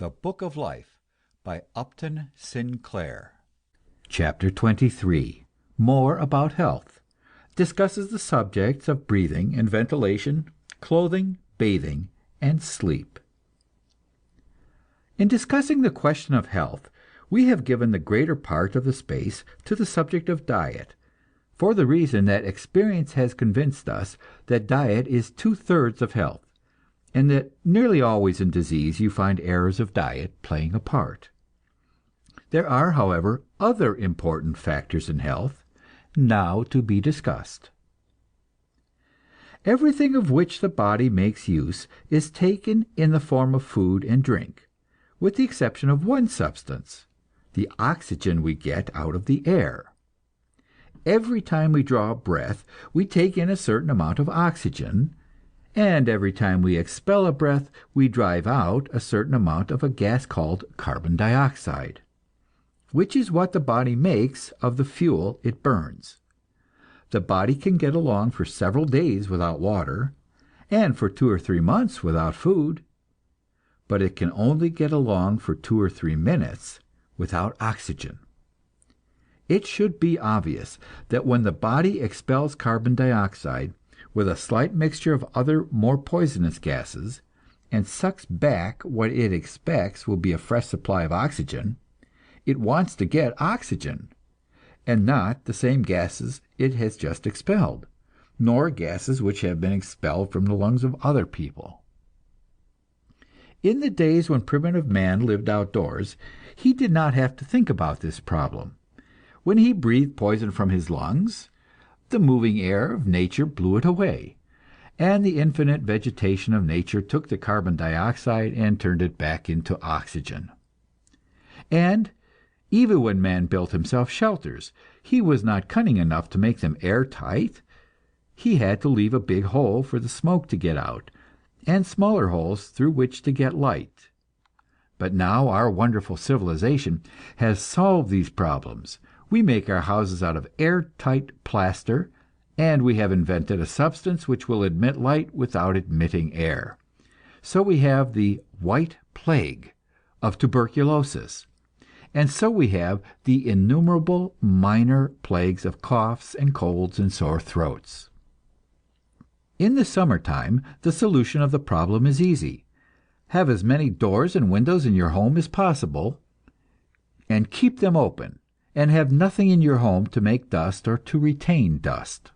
The Book of Life by Upton Sinclair. Chapter 23. More about Health. Discusses the subjects of breathing and ventilation, clothing, bathing, and sleep. In discussing the question of health, we have given the greater part of the space to the subject of diet, for the reason that experience has convinced us that diet is two-thirds of health, and that nearly always in disease you find errors of diet playing a part. There are, however, other important factors in health, now to be discussed. Everything of which the body makes use is taken in the form of food and drink, with the exception of one substance, the oxygen we get out of the air. Every time we draw a breath, we take in a certain amount of oxygen, and every time we expel a breath, we drive out a certain amount of a gas called carbon dioxide, which is what the body makes of the fuel it burns. The body can get along for several days without water, and for 2 or 3 months without food, but it can only get along for 2 or 3 minutes without oxygen. It should be obvious that when the body expels carbon dioxide with a slight mixture of other more poisonous gases, and sucks back what it expects will be a fresh supply of oxygen, it wants to get oxygen, and not the same gases it has just expelled, nor gases which have been expelled from the lungs of other people. In the days when primitive man lived outdoors, he did not have to think about this problem. When he breathed poison from his lungs, the moving air of nature blew it away, and the infinite vegetation of nature took the carbon dioxide and turned it back into oxygen. And even when man built himself shelters, he was not cunning enough to make them airtight. He had to leave a big hole for the smoke to get out, and smaller holes through which to get light. But now our wonderful civilization has solved these problems. We make our houses out of airtight plaster, and we have invented a substance which will admit light without admitting air. So we have the white plague of tuberculosis, and so we have the innumerable minor plagues of coughs and colds and sore throats. In the summertime, the solution of the problem is easy. Have as many doors and windows in your home as possible, and keep them open, and have nothing in your home to make dust or to retain dust.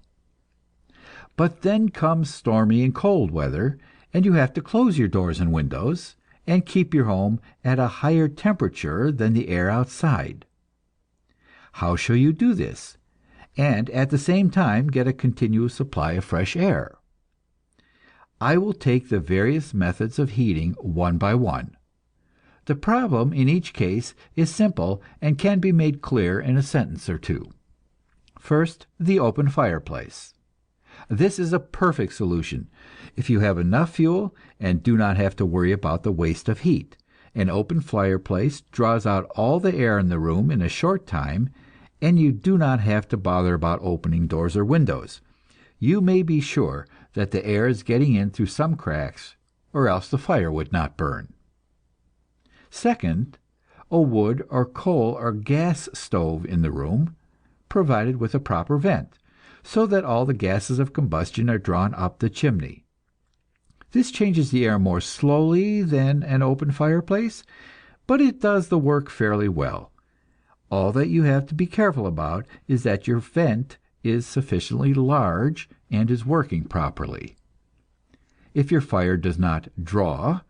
But then comes stormy and cold weather, and you have to close your doors and windows, and keep your home at a higher temperature than the air outside. How shall you do this, and at the same time get a continuous supply of fresh air? I will take the various methods of heating one by one. The problem in each case is simple and can be made clear in a sentence or two. First, the open fireplace. This is a perfect solution. If you have enough fuel and do not have to worry about the waste of heat, an open fireplace draws out all the air in the room in a short time, and you do not have to bother about opening doors or windows. You may be sure that the air is getting in through some cracks, or else the fire would not burn. Second, a wood or coal or gas stove in the room, provided with a proper vent, so that all the gases of combustion are drawn up the chimney. This changes the air more slowly than an open fireplace, but it does the work fairly well. All that you have to be careful about is that your vent is sufficiently large and is working properly. If your fire does not draw,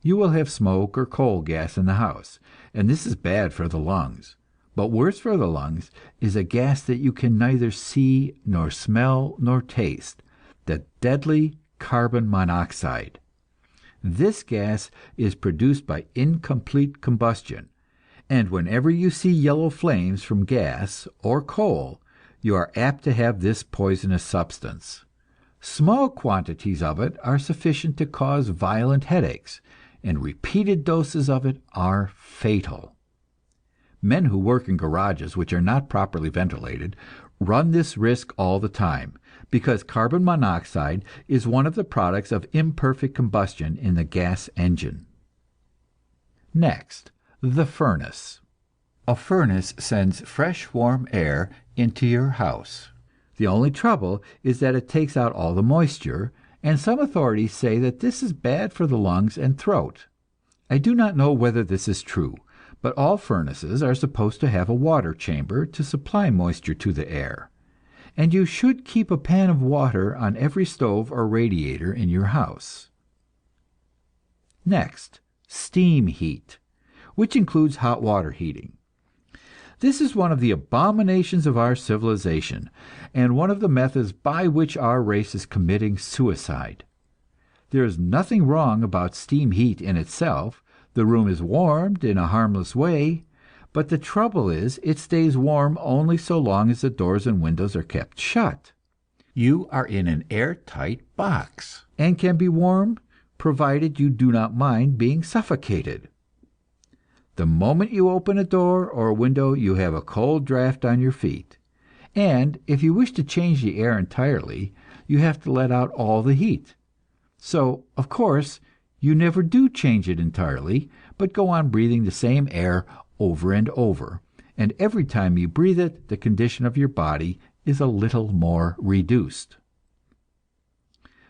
you will have smoke or coal gas in the house, and this is bad for the lungs. But worse for the lungs is a gas that you can neither see nor smell nor taste, the deadly carbon monoxide. This gas is produced by incomplete combustion, and whenever you see yellow flames from gas or coal, you are apt to have this poisonous substance. Small quantities of it are sufficient to cause violent headaches, and repeated doses of it are fatal. Men who work in garages which are not properly ventilated run this risk all the time, because carbon monoxide is one of the products of imperfect combustion in the gas engine. Next, the furnace. A furnace sends fresh, warm air into your house. The only trouble is that it takes out all the moisture, and some authorities say that this is bad for the lungs and throat. I do not know whether this is true, but all furnaces are supposed to have a water chamber to supply moisture to the air, and you should keep a pan of water on every stove or radiator in your house. Next, steam heat, which includes hot water heating. This is one of the abominations of our civilization, and one of the methods by which our race is committing suicide. There is nothing wrong about steam heat in itself. The room is warmed in a harmless way, but the trouble is it stays warm only so long as the doors and windows are kept shut. You are in an airtight box, and can be warm provided you do not mind being suffocated. The moment you open a door or a window, you have a cold draft on your feet, and if you wish to change the air entirely, you have to let out all the heat. So, of course, you never do change it entirely, but go on breathing the same air over and over, and every time you breathe it, the condition of your body is a little more reduced.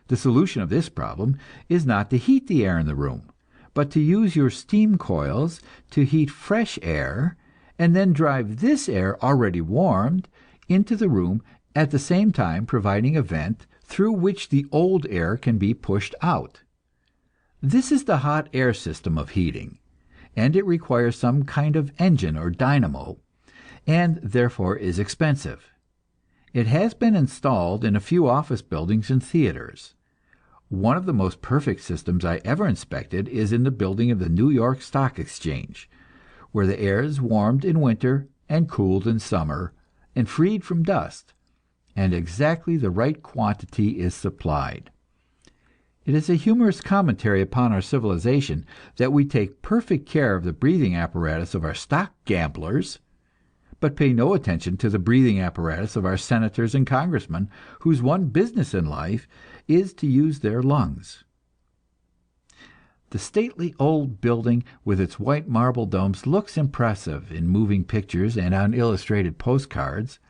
The solution of this problem is not to heat the air in the room, but to use your steam coils to heat fresh air, and then drive this air, already warmed, into the room, at the same time providing a vent through which the old air can be pushed out. This is the hot air system of heating, and it requires some kind of engine or dynamo, and therefore is expensive. It has been installed in a few office buildings and theaters. One of the most perfect systems I ever inspected is in the building of the New York Stock Exchange, where the air is warmed in winter and cooled in summer, and freed from dust, and exactly the right quantity is supplied. It is a humorous commentary upon our civilization that we take perfect care of the breathing apparatus of our stock gamblers, but pay no attention to the breathing apparatus of our senators and congressmen, whose one business in life is to use their lungs. The stately old building with its white marble domes looks impressive in moving pictures and on illustrated postcards,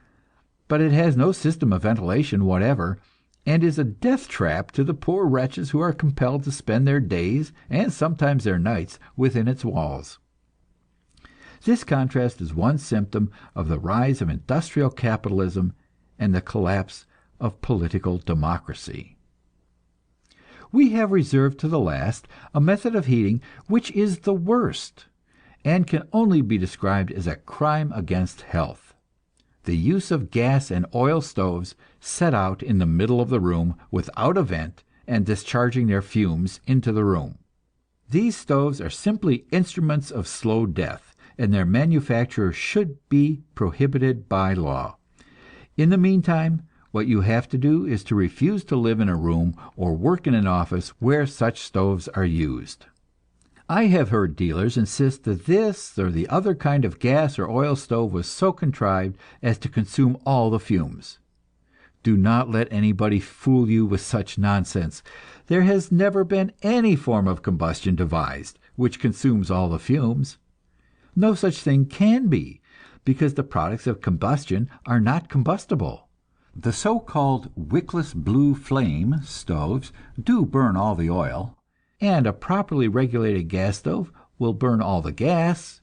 but it has no system of ventilation whatever, and is a death trap to the poor wretches who are compelled to spend their days and sometimes their nights within its walls. This contrast is one symptom of the rise of industrial capitalism and the collapse of political democracy. We have reserved to the last a method of heating which is the worst, and can only be described as a crime against health: the use of gas and oil stoves set out in the middle of the room without a vent, and discharging their fumes into the room. These stoves are simply instruments of slow death, and their manufacture should be prohibited by law. In the meantime, what you have to do is to refuse to live in a room or work in an office where such stoves are used. I have heard dealers insist that this or the other kind of gas or oil stove was so contrived as to consume all the fumes. Do not let anybody fool you with such nonsense. There has never been any form of combustion devised which consumes all the fumes. No such thing can be, because the products of combustion are not combustible. The so-called wickless blue flame stoves do burn all the oil, and a properly regulated gas stove will burn all the gas,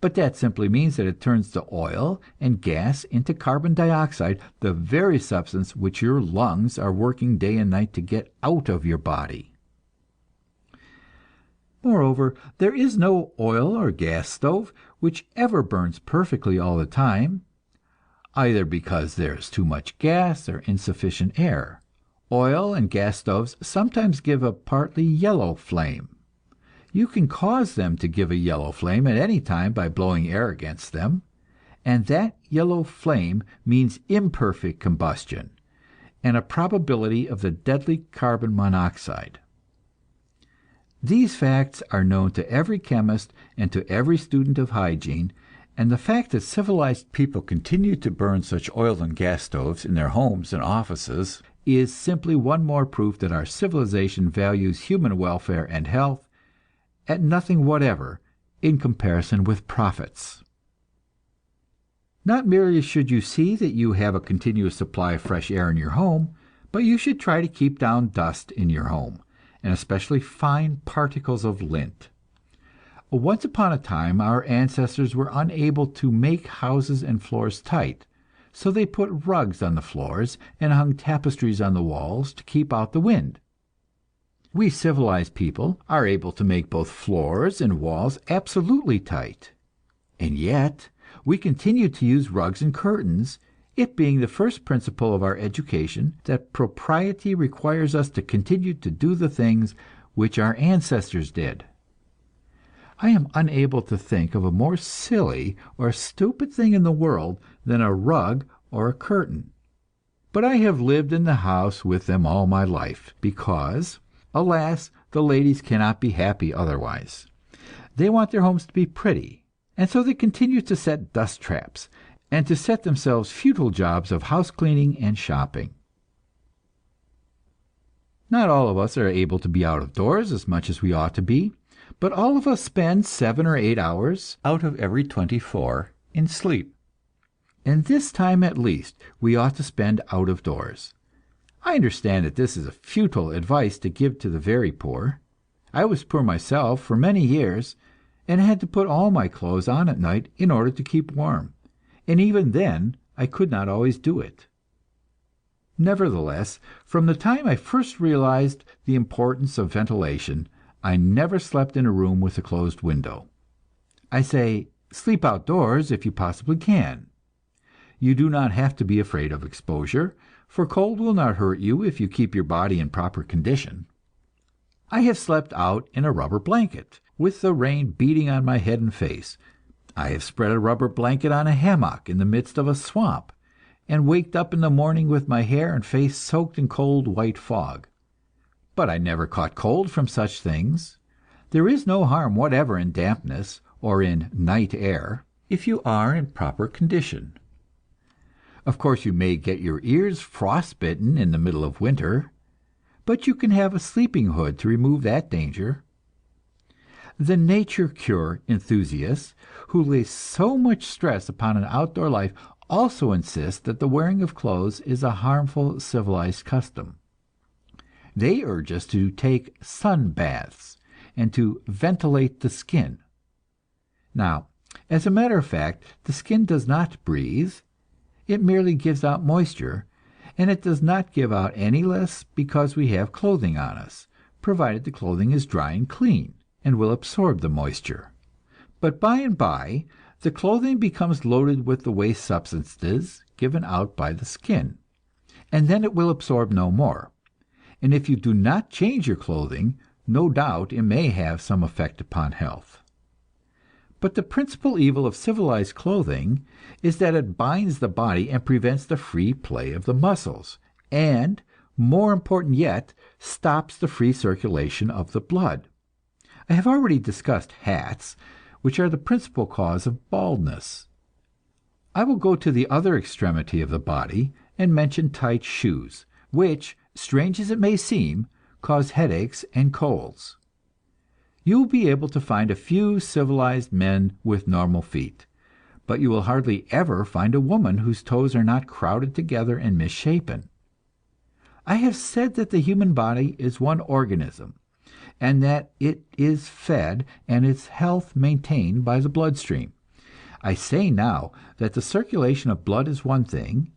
but that simply means that it turns the oil and gas into carbon dioxide, the very substance which your lungs are working day and night to get out of your body. Moreover, there is no oil or gas stove which ever burns perfectly all the time, either because there is too much gas or insufficient air. Oil and gas stoves sometimes give a partly yellow flame. You can cause them to give a yellow flame at any time by blowing air against them, and that yellow flame means imperfect combustion, and a probability of the deadly carbon monoxide. These facts are known to every chemist and to every student of hygiene, and the fact that civilized people continue to burn such oil and gas stoves in their homes and offices is simply one more proof that our civilization values human welfare and health at nothing whatever in comparison with profits. Not merely should you see that you have a continuous supply of fresh air in your home, but you should try to keep down dust in your home, and especially fine particles of lint. Once upon a time our ancestors were unable to make houses and floors tight, so they put rugs on the floors and hung tapestries on the walls to keep out the wind. We civilized people are able to make both floors and walls absolutely tight, and yet we continue to use rugs and curtains, it being the first principle of our education that propriety requires us to continue to do the things which our ancestors did. I am unable to think of a more silly or stupid thing in the world than a rug or a curtain. But I have lived in the house with them all my life, because, alas, the ladies cannot be happy otherwise. They want their homes to be pretty, and so they continue to set dust traps, and to set themselves futile jobs of house cleaning and shopping. Not all of us are able to be out of doors as much as we ought to be, but all of us spend 7 or 8 hours out of every 24 in sleep. And this time at least we ought to spend out of doors. I understand that this is a futile advice to give to the very poor. I was poor myself for many years, and had to put all my clothes on at night in order to keep warm, and even then I could not always do it. Nevertheless, from the time I first realized the importance of ventilation, I never slept in a room with a closed window. I say, sleep outdoors if you possibly can. You do not have to be afraid of exposure, for cold will not hurt you if you keep your body in proper condition. I have slept out in a rubber blanket, with the rain beating on my head and face. I have spread a rubber blanket on a hammock in the midst of a swamp, and waked up in the morning with my hair and face soaked in cold white fog. But I never caught cold from such things. There is no harm whatever in dampness, or in night air, if you are in proper condition. Of course, you may get your ears frostbitten in the middle of winter, but you can have a sleeping hood to remove that danger. The nature cure enthusiasts, who lay so much stress upon an outdoor life, also insist that the wearing of clothes is a harmful civilized custom. They urge us to take sun baths and to ventilate the skin. Now, as a matter of fact, the skin does not breathe, it merely gives out moisture, and it does not give out any less because we have clothing on us, provided the clothing is dry and clean, and will absorb the moisture. But by and by, the clothing becomes loaded with the waste substances given out by the skin, and then it will absorb no more. And if you do not change your clothing, no doubt it may have some effect upon health. But the principal evil of civilized clothing is that it binds the body and prevents the free play of the muscles, and, more important yet, stops the free circulation of the blood. I have already discussed hats, which are the principal cause of baldness. I will go to the other extremity of the body and mention tight shoes, which, strange as it may seem, cause headaches and colds. You will be able to find a few civilized men with normal feet, but you will hardly ever find a woman whose toes are not crowded together and misshapen. I have said that the human body is one organism, and that it is fed and its health maintained by the bloodstream. I say now that the circulation of blood is one thing,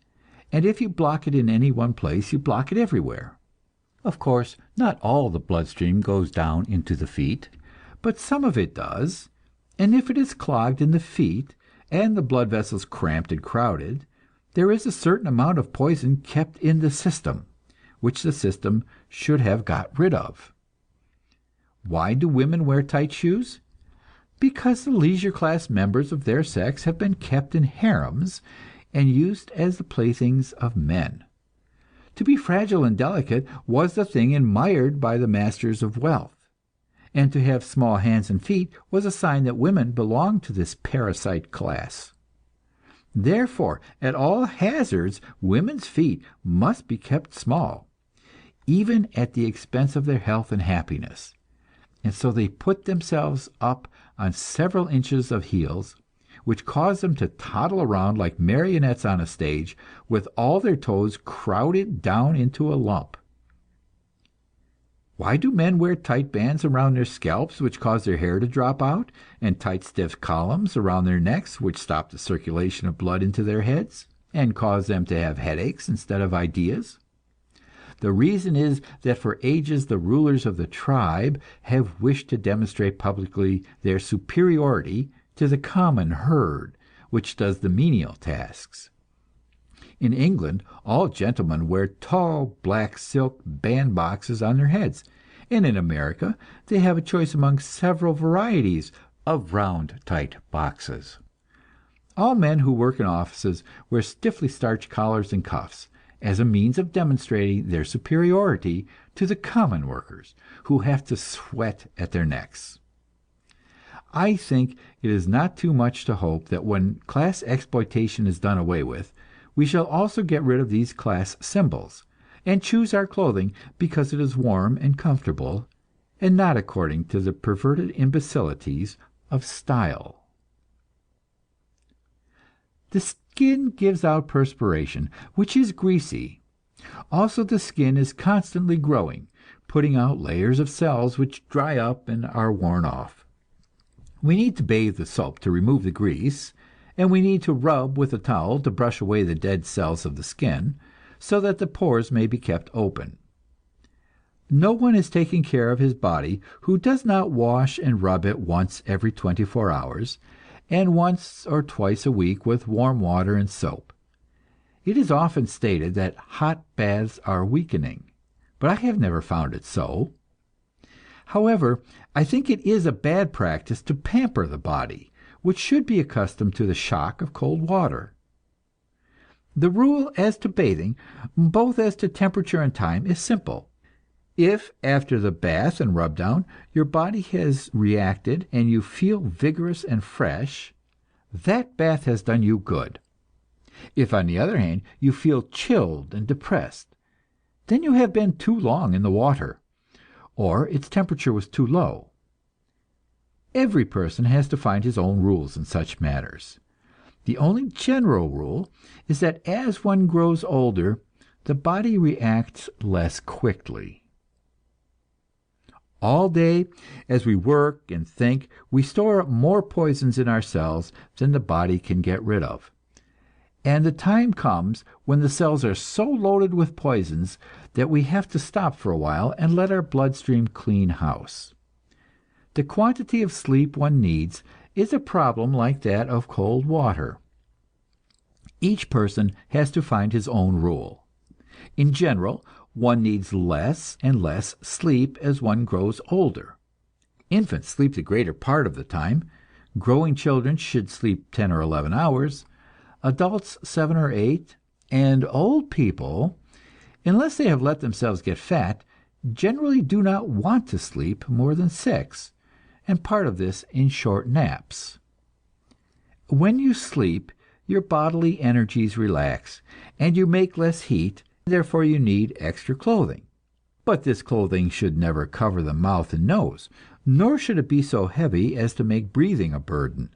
and if you block it in any one place, you block it everywhere. Of course, not all the bloodstream goes down into the feet, but some of it does, and if it is clogged in the feet, and the blood vessels cramped and crowded, there is a certain amount of poison kept in the system, which the system should have got rid of. Why do women wear tight shoes? Because the leisure class members of their sex have been kept in harems and used as the playthings of men. To be fragile and delicate was the thing admired by the masters of wealth, and to have small hands and feet was a sign that women belonged to this parasite class. Therefore, at all hazards, women's feet must be kept small, even at the expense of their health and happiness, and so they put themselves up on several inches of heels, which cause them to toddle around like marionettes on a stage, with all their toes crowded down into a lump. Why do men wear tight bands around their scalps, which cause their hair to drop out, and tight, stiff columns around their necks, which stop the circulation of blood into their heads, and cause them to have headaches instead of ideas? The reason is that for ages the rulers of the tribe have wished to demonstrate publicly their superiority to the common herd, which does the menial tasks. In England, all gentlemen wear tall black silk bandboxes on their heads, and in America they have a choice among several varieties of round, tight boxes. All men who work in offices wear stiffly starched collars and cuffs, as a means of demonstrating their superiority to the common workers, who have to sweat at their necks. I think it is not too much to hope that when class exploitation is done away with, we shall also get rid of these class symbols, and choose our clothing because it is warm and comfortable, and not according to the perverted imbecilities of style. The skin gives out perspiration, which is greasy. Also, the skin is constantly growing, putting out layers of cells which dry up and are worn off. We need to bathe with soap to remove the grease, and we need to rub with a towel to brush away the dead cells of the skin, so that the pores may be kept open. No one is taking care of his body who does not wash and rub it once every 24 hours, and once or twice a week with warm water and soap. It is often stated that hot baths are weakening, but I have never found it so. However, I think it is a bad practice to pamper the body, which should be accustomed to the shock of cold water. The rule as to bathing, both as to temperature and time, is simple. If after the bath and rub down your body has reacted and you feel vigorous and fresh, that bath has done you good. If, on the other hand, you feel chilled and depressed, then you have been too long in the water, or its temperature was too low. Every person has to find his own rules in such matters. The only general rule is that as one grows older, the body reacts less quickly. All day, as we work and think, we store up more poisons in our cells than the body can get rid of. And the time comes when the cells are so loaded with poisons that we have to stop for a while and let our bloodstream clean house. The quantity of sleep one needs is a problem like that of cold water. Each person has to find his own rule. In general, one needs less and less sleep as one grows older. Infants sleep the greater part of the time. Growing children should sleep 10 or 11 hours, adults 7 or 8, and old people, unless they have let themselves get fat, generally do not want to sleep more than 6, and part of this in short naps. When you sleep, your bodily energies relax, and you make less heat, therefore you need extra clothing. But this clothing should never cover the mouth and nose, nor should it be so heavy as to make breathing a burden.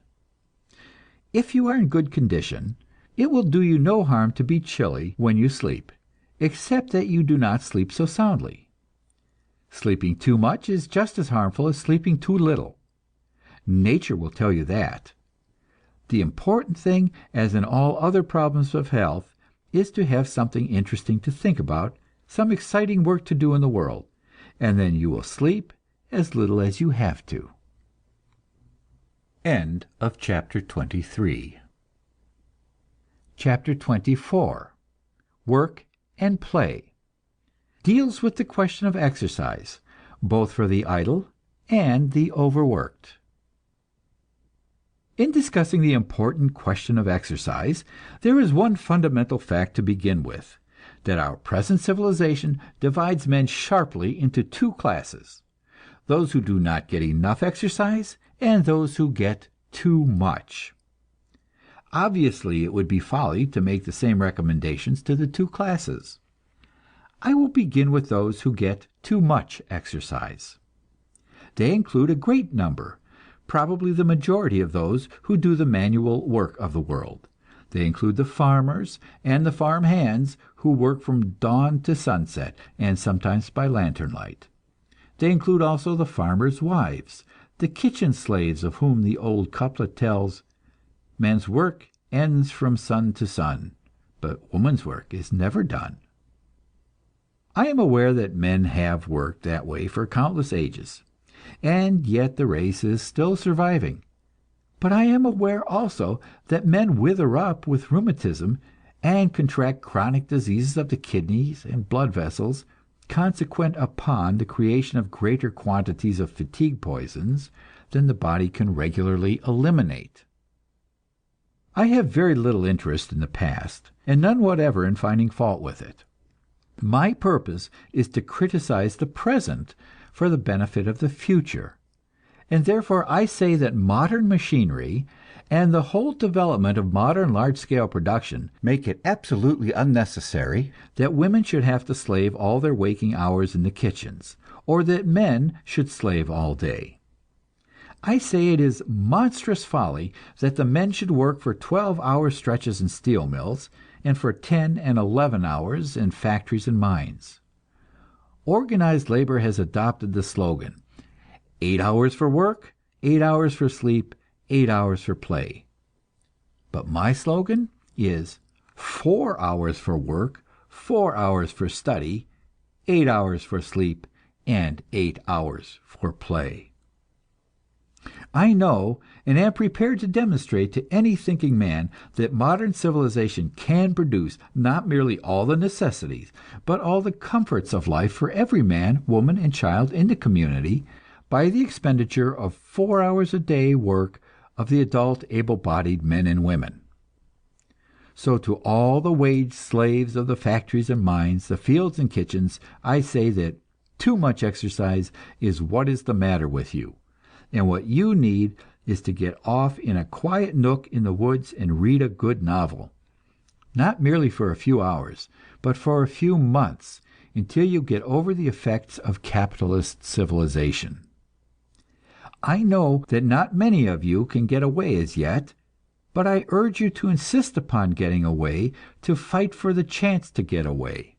If you are in good condition, it will do you no harm to be chilly when you sleep, except that you do not sleep so soundly. Sleeping too much is just as harmful as sleeping too little. Nature will tell you that. The important thing, as in all other problems of health, is to have something interesting to think about, some exciting work to do in the world, and then you will sleep as little as you have to. End of chapter 23. Chapter 24, Work and Play, deals with the question of exercise, both for the idle and the overworked. In discussing the important question of exercise, there is one fundamental fact to begin with, that our present civilization divides men sharply into two classes: those who do not get enough exercise, and those who get too much. Obviously, it would be folly to make the same recommendations to the two classes. I will begin with those who get too much exercise. They include a great number, probably the majority of those who do the manual work of the world. They include the farmers and the farm hands who work from dawn to sunset, and sometimes by lantern light. They include also the farmers' wives, the kitchen slaves of whom the old couplet tells, "Man's work ends from sun to sun, but woman's work is never done." I am aware that men have worked that way for countless ages, and yet the race is still surviving. But I am aware also that men wither up with rheumatism, and contract chronic diseases of the kidneys and blood vessels, consequent upon the creation of greater quantities of fatigue poisons than the body can regularly eliminate. I have very little interest in the past, and none whatever in finding fault with it. My purpose is to criticize the present for the benefit of the future, and therefore I say that modern machinery and the whole development of modern large-scale production make it absolutely unnecessary that women should have to slave all their waking hours in the kitchens, or that men should slave all day. I say it is monstrous folly that the men should work for 12-hour stretches in steel mills, and for 10 and 11 hours in factories and mines. Organized labor has adopted the slogan, 8 hours for work, 8 hours for sleep, 8 hours for play. But my slogan is 4 hours for work, 4 hours for study, 8 hours for sleep, and 8 hours for play. I know, and am prepared to demonstrate to any thinking man, that modern civilization can produce not merely all the necessities, but all the comforts of life for every man, woman, and child in the community, by the expenditure of 4 hours a day work of the adult able-bodied men and women. So to all the wage slaves of the factories and mines, the fields and kitchens, I say that too much exercise is what is the matter with you, and what you need is to get off in a quiet nook in the woods and read a good novel, not merely for a few hours, but for a few months, until you get over the effects of capitalist civilization. I know that not many of you can get away as yet, but I urge you to insist upon getting away, to fight for the chance to get away.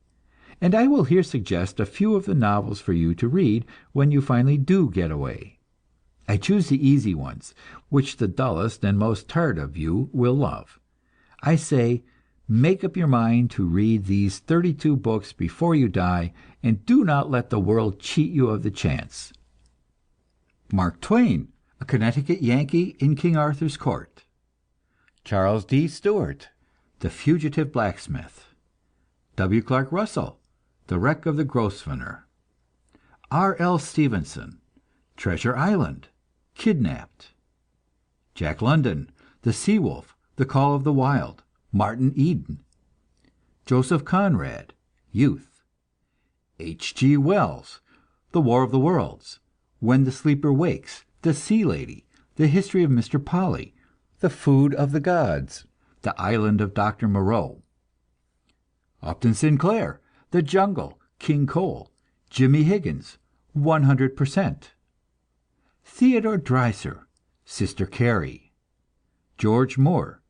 And I will here suggest a few of the novels for you to read when you finally do get away. I choose the easy ones, which the dullest and most tired of you will love. I say, make up your mind to read these 32 books before you die, and do not let the world cheat you of the chance. Mark Twain, a Connecticut Yankee in King Arthur's court. Charles D. Stewart, The Fugitive Blacksmith. W. Clark Russell, The Wreck of the Grosvenor. R. L. Stevenson, Treasure Island, Kidnapped. Jack London, The Sea Wolf, The Call of the Wild, Martin Eden. Joseph Conrad, Youth. H. G. Wells, The War of the Worlds, When the Sleeper Wakes, The Sea Lady, The History of Mr. Polly, The Food of the Gods, The Island of Dr. Moreau. Upton Sinclair, The Jungle, King Cole, Jimmy Higgins, 100%. Theodore Dreiser, Sister Carrie. George Moore,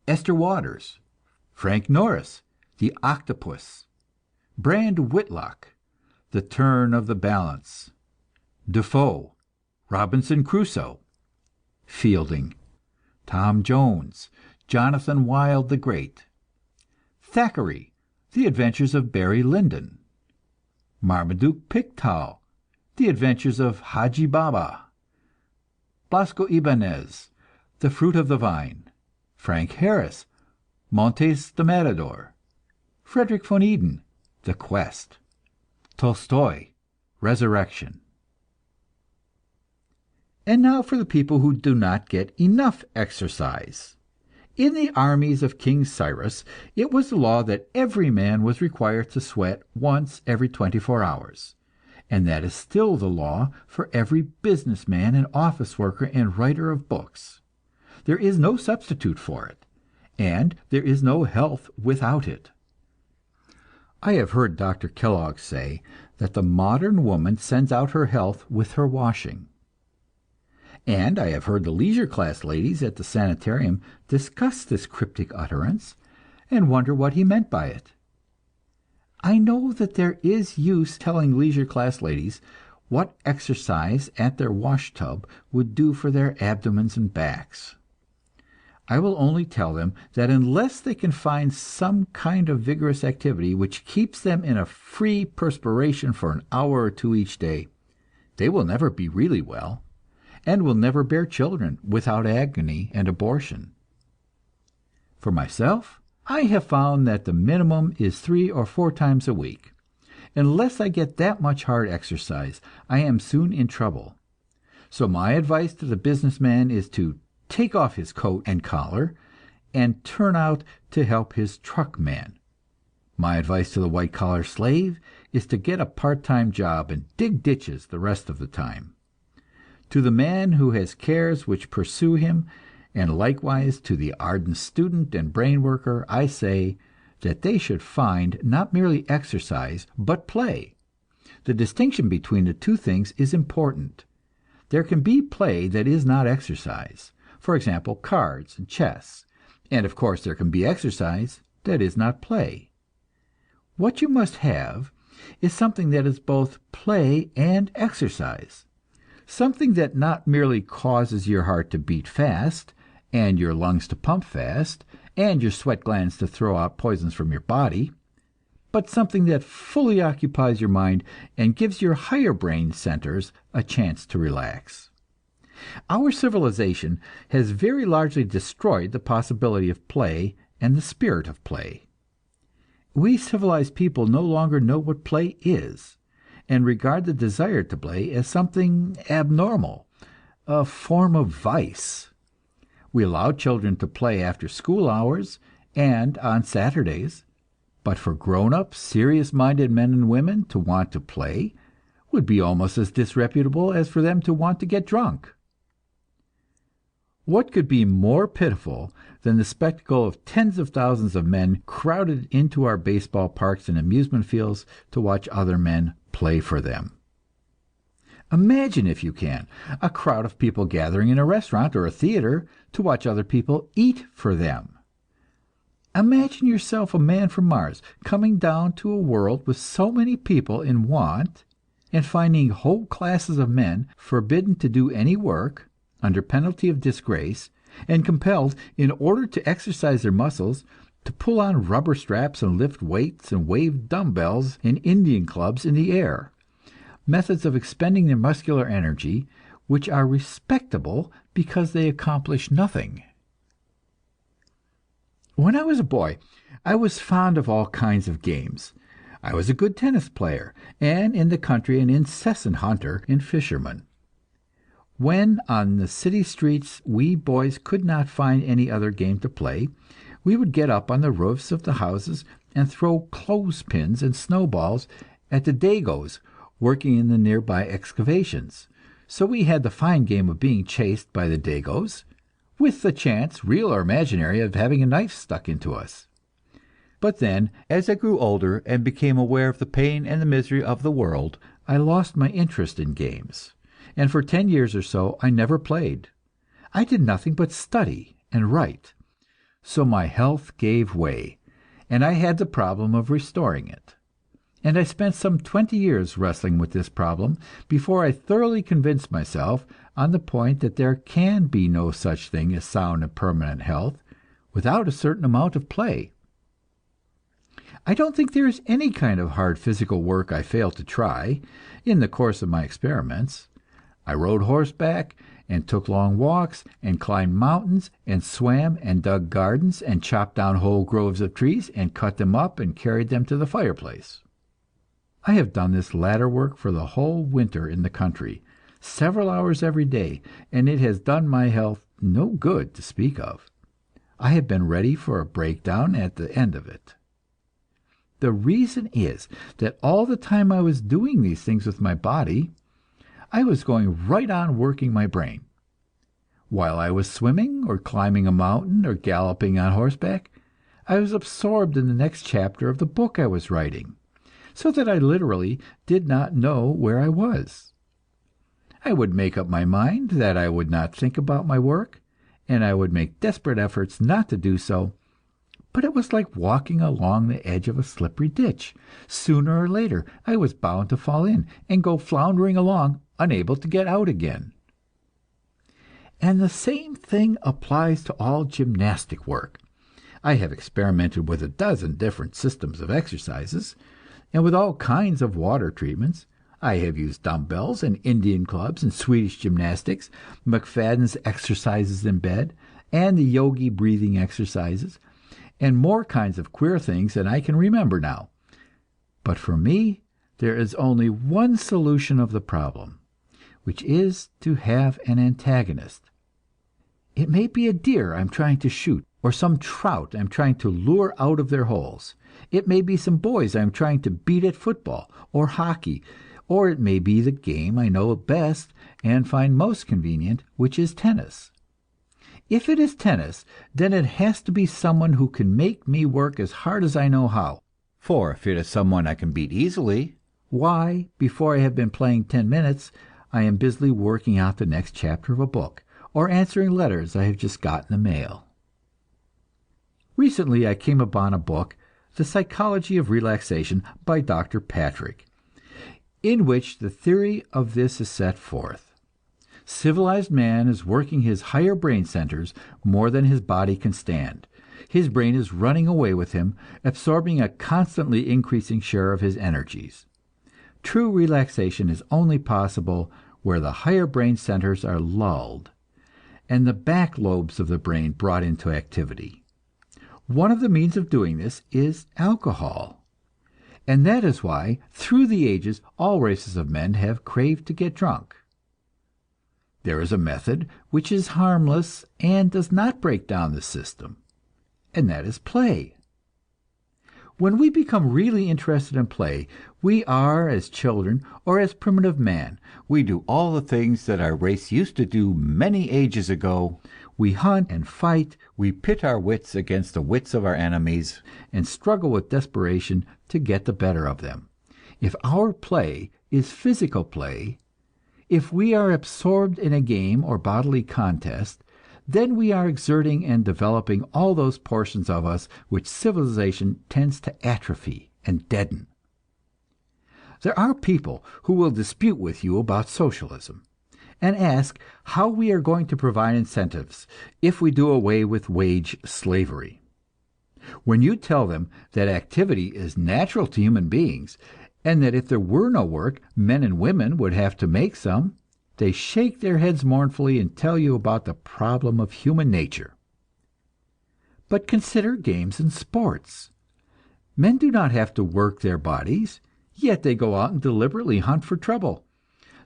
Esther Waters. Frank Norris, The Octopus. Brand Whitlock, The Turn of the Balance. Defoe, Robinson Crusoe. Fielding, Tom Jones, Jonathan Wild the Great. Thackeray, The Adventures of Barry Lyndon. Marmaduke Pickthall, The Adventures of Haji Baba. Blasco Ibanez, The Fruit of the Vine. Frank Harris, Montes the Matador. Frederick von Eden, The Quest. Tolstoy, Resurrection. And now for the people who do not get enough exercise. In the armies of King Cyrus, it was the law that every man was required to sweat once every 24 hours. And that is still the law for every businessman and office worker and writer of books. There is no substitute for it, and there is no health without it. I have heard Dr. Kellogg say that the modern woman sends out her health with her washing. And I have heard the leisure class ladies at the sanitarium discuss this cryptic utterance, and wonder what he meant by it. I know that there is use telling leisure class ladies what exercise at their wash tub would do for their abdomens and backs. I will only tell them that unless they can find some kind of vigorous activity which keeps them in a free perspiration for an hour or two each day, they will never be really well, and will never bear children without agony and abortion. For myself, I have found that the minimum is 3 or 4 times a week. Unless I get that much hard exercise, I am soon in trouble. So my advice to the businessman is to take off his coat and collar and turn out to help his truck man. My advice to the white-collar slave is to get a part-time job and dig ditches the rest of the time. To the man who has cares which pursue him, and likewise to the ardent student and brain worker, I say that they should find not merely exercise, but play. The distinction between the two things is important. There can be play that is not exercise, for example, cards and chess, and of course there can be exercise that is not play. What you must have is something that is both play and exercise, something that not merely causes your heart to beat fast, and your lungs to pump fast, and your sweat glands to throw out poisons from your body, but something that fully occupies your mind and gives your higher brain centers a chance to relax. Our civilization has very largely destroyed the possibility of play and the spirit of play. We civilized people no longer know what play is, and regard the desire to play as something abnormal, a form of vice. We allow children to play after school hours and on Saturdays, but for grown-up, serious-minded men and women to want to play would be almost as disreputable as for them to want to get drunk. What could be more pitiful than the spectacle of tens of thousands of men crowded into our baseball parks and amusement fields to watch other men play for them? Imagine, if you can, a crowd of people gathering in a restaurant or a theater to watch other people eat for them. Imagine yourself a man from Mars coming down to a world with so many people in want, and finding whole classes of men forbidden to do any work, under penalty of disgrace, and compelled, in order to exercise their muscles, to pull on rubber straps and lift weights and wave dumbbells and Indian clubs in the air, methods of expending their muscular energy which are respectable because they accomplish nothing. When I was a boy, I was fond of all kinds of games. I was a good tennis player, and in the country an incessant hunter and fisherman. When on the city streets we boys could not find any other game to play, we would get up on the roofs of the houses and throw clothespins and snowballs at the dagoes working in the nearby excavations. So we had the fine game of being chased by the dagoes, with the chance, real or imaginary, of having a knife stuck into us. But then, as I grew older and became aware of the pain and the misery of the world, I lost my interest in games, and for 10 years or so I never played. I did nothing but study and write. So my health gave way, and I had the problem of restoring it. And I spent some 20 years wrestling with this problem before I thoroughly convinced myself on the point that there can be no such thing as sound and permanent health without a certain amount of play. I don't think there is any kind of hard physical work I failed to try in the course of my experiments. I rode horseback, and took long walks, and climbed mountains, and swam, and dug gardens, and chopped down whole groves of trees, and cut them up, and carried them to the fireplace. I have done this latter work for the whole winter in the country, several hours every day, and it has done my health no good to speak of. I have been ready for a breakdown at the end of it. The reason is that all the time I was doing these things with my body, I was going right on working my brain. While I was swimming, or climbing a mountain, or galloping on horseback, I was absorbed in the next chapter of the book I was writing, so that I literally did not know where I was. I would make up my mind that I would not think about my work, and I would make desperate efforts not to do so, but it was like walking along the edge of a slippery ditch. Sooner or later I was bound to fall in and go floundering along, unable to get out again. And the same thing applies to all gymnastic work. I have experimented with a dozen different systems of exercises, and with all kinds of water treatments. I have used dumbbells and Indian clubs and Swedish gymnastics, McFadden's exercises in bed, and the yogi breathing exercises, and more kinds of queer things than I can remember now. But for me, there is only one solution of the problem, which is to have an antagonist. It may be a deer I'm trying to shoot, or some trout I'm trying to lure out of their holes. It may be some boys I'm trying to beat at football or hockey, or it may be the game I know best and find most convenient, which is tennis. If it is tennis, then it has to be someone who can make me work as hard as I know how. For if it is someone I can beat easily, why, before I have been playing 10 minutes, I am busily working out the next chapter of a book, or answering letters I have just got in the mail. Recently I came upon a book, The Psychology of Relaxation, by Dr. Patrick, in which the theory of this is set forth. Civilized man is working his higher brain centers more than his body can stand. His brain is running away with him, absorbing a constantly increasing share of his energies. True relaxation is only possible where the higher brain centers are lulled, and the back lobes of the brain brought into activity. One of the means of doing this is alcohol, and that is why, through the ages, all races of men have craved to get drunk. There is a method which is harmless and does not break down the system, and that is play. When we become really interested in play, we are as children or as primitive man. We do all the things that our race used to do many ages ago. We hunt and fight, we pit our wits against the wits of our enemies, and struggle with desperation to get the better of them. If our play is physical play, if we are absorbed in a game or bodily contest, then we are exerting and developing all those portions of us which civilization tends to atrophy and deaden. There are people who will dispute with you about socialism, and ask how we are going to provide incentives if we do away with wage slavery. When you tell them that activity is natural to human beings, and that if there were no work, men and women would have to make some, they shake their heads mournfully and tell you about the problem of human nature. But consider games and sports. Men do not have to work their bodies, yet they go out and deliberately hunt for trouble.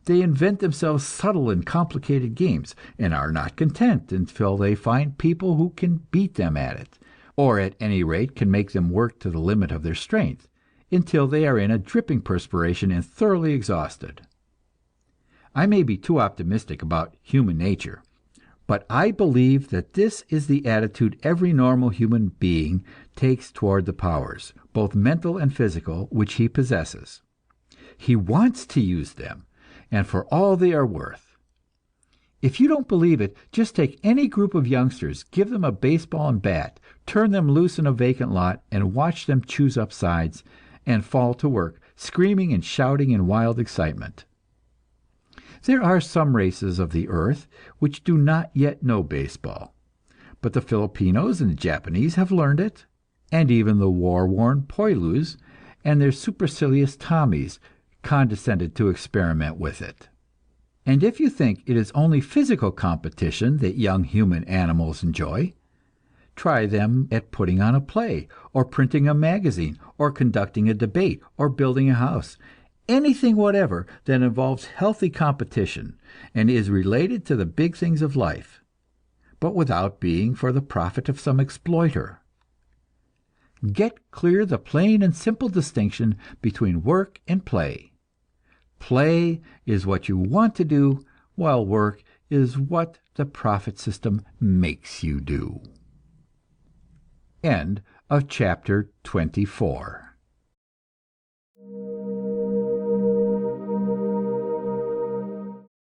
They invent themselves subtle and complicated games, and are not content until they find people who can beat them at it, or at any rate can make them work to the limit of their strength, until they are in a dripping perspiration and thoroughly exhausted. I may be too optimistic about human nature, but I believe that this is the attitude every normal human being takes toward the powers, both mental and physical, which he possesses. He wants to use them, and for all they are worth. If you don't believe it, just take any group of youngsters, give them a baseball and bat, turn them loose in a vacant lot, and watch them choose up sides and fall to work, screaming and shouting in wild excitement. There are some races of the earth which do not yet know baseball, but the Filipinos and the Japanese have learned it, and even the war-worn Poilus and their supercilious Tommies condescended to experiment with it. And if you think it is only physical competition that young human animals enjoy, try them at putting on a play, or printing a magazine, or conducting a debate, or building a house. Anything whatever that involves healthy competition and is related to the big things of life, but without being for the profit of some exploiter. Get clear the plain and simple distinction between work and play. Play is what you want to do, while work is what the profit system makes you do. End of chapter 24.